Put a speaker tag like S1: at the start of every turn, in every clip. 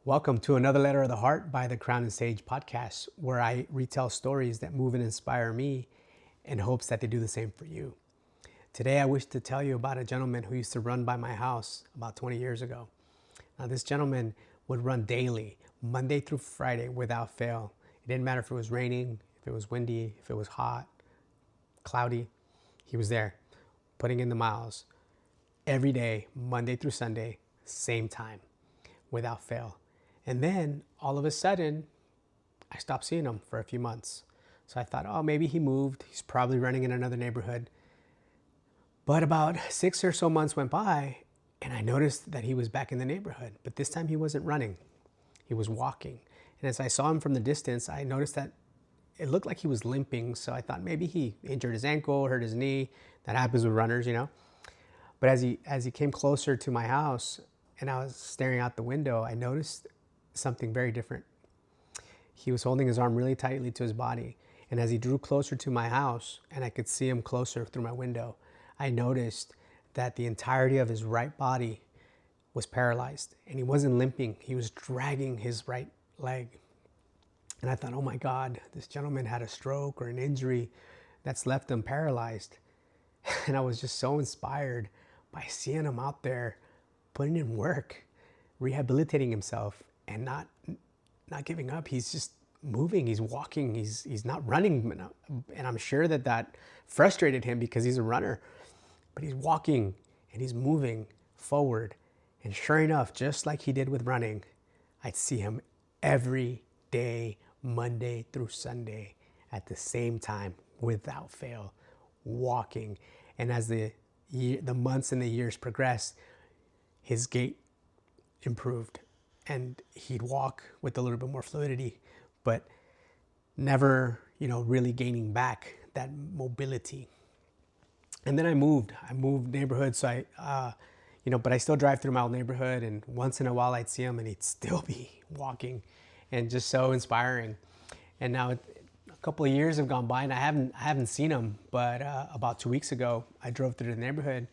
S1: Welcome to another Letter of the Heart by the Crown and Sage podcast, where I retell stories that move and inspire me in hopes that they do the same for you. Today, I wish to tell you about a gentleman who used to run by my house about 20 years ago. Now, this gentleman would run daily, Monday through Friday, without fail. It didn't matter if it was raining, if it was windy, if it was hot, cloudy. He was there, putting in the miles every day, Monday through Sunday, same time, without fail. And then all of a sudden, I stopped seeing him for a few months. So I thought, oh, maybe he moved. He's probably running in another neighborhood. But about 6 or so months went by, and I noticed that he was back in the neighborhood. But this time he wasn't running. He was walking. And as I saw him from the distance, I noticed that it looked like he was limping. So I thought maybe he injured his ankle, hurt his knee. That happens with runners, you know. But as he came closer to my house and I was staring out the window, I noticed something very different. He was holding his arm really tightly to his body. And as he drew closer to my house and I could see him closer through my window, I noticed that the entirety of his right body was paralyzed. And he wasn't limping, he was dragging his right leg. And I thought, oh my God, this gentleman had a stroke or an injury that's left him paralyzed. And I was just so inspired by seeing him out there putting in work, rehabilitating himself, and not giving up. He's just moving, he's walking, he's not running. And I'm sure that frustrated him because he's a runner. But he's walking and he's moving forward. And sure enough, just like he did with running, I'd see him every day, Monday through Sunday, at the same time, without fail, walking. And as the months and the years progressed, his gait improved. And he'd walk with a little bit more fluidity, but never, really gaining back that mobility. And then I moved neighborhoods. So but I still drive through my old neighborhood, and once in a while I'd see him and he'd still be walking, and just so inspiring. And now a couple of years have gone by and I haven't seen him, but about 2 weeks ago, I drove through the neighborhood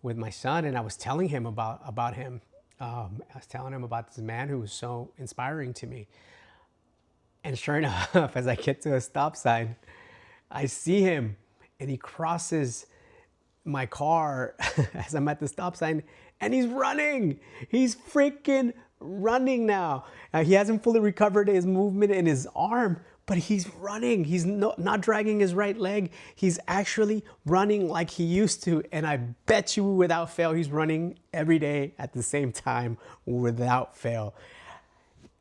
S1: with my son and I was telling him about him. I was telling him about this man who was so inspiring to me. And sure enough, as I get to a stop sign, I see him and he crosses my car as I'm at the stop sign, and he's running. He's freaking running now. He hasn't fully recovered his movement in his arm, but he's running. He's not dragging his right leg. He's actually running like he used to. And I bet you without fail, he's running every day at the same time without fail.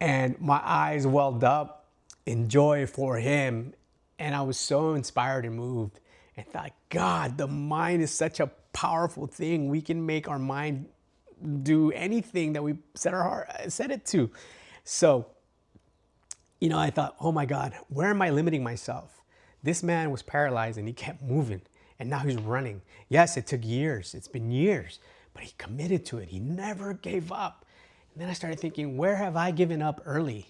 S1: And my eyes welled up in joy for him. And I was so inspired and moved and thought, God, the mind is such a powerful thing. We can make our mind do anything that we set it to. So, I thought, oh my God, where am I limiting myself? This man was paralyzed and he kept moving, and now he's running. Yes, it took years. It's been years, but he committed to it. He never gave up. And then I started thinking, where have I given up early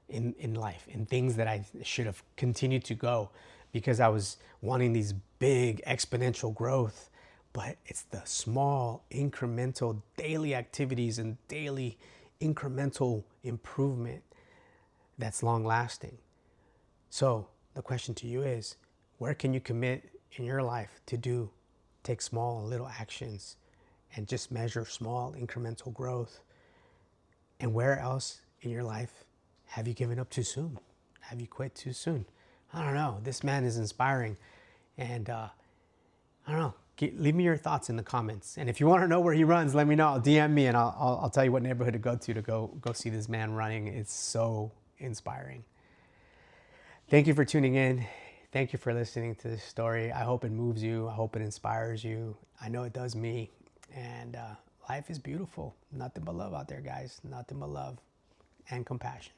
S1: in life, in things that I should have continued to go because I was wanting these big exponential growth? But it's the small, incremental daily activities and daily incremental improvement that's long lasting. So the question to you is, where can you commit in your life to take small little actions and just measure small incremental growth? And where else in your life have you given up too soon? Have you quit too soon? I don't know. This man is inspiring. And I don't know. Leave me your thoughts in the comments. And if you want to know where he runs, let me know. I'll DM me and I'll tell you what neighborhood to go see this man running. It's so inspiring. Thank you for tuning in. Thank you for listening to this story. I hope it moves you. I hope it inspires you. I know it does me. And life is beautiful. Nothing but love out there, guys. Nothing but love and compassion.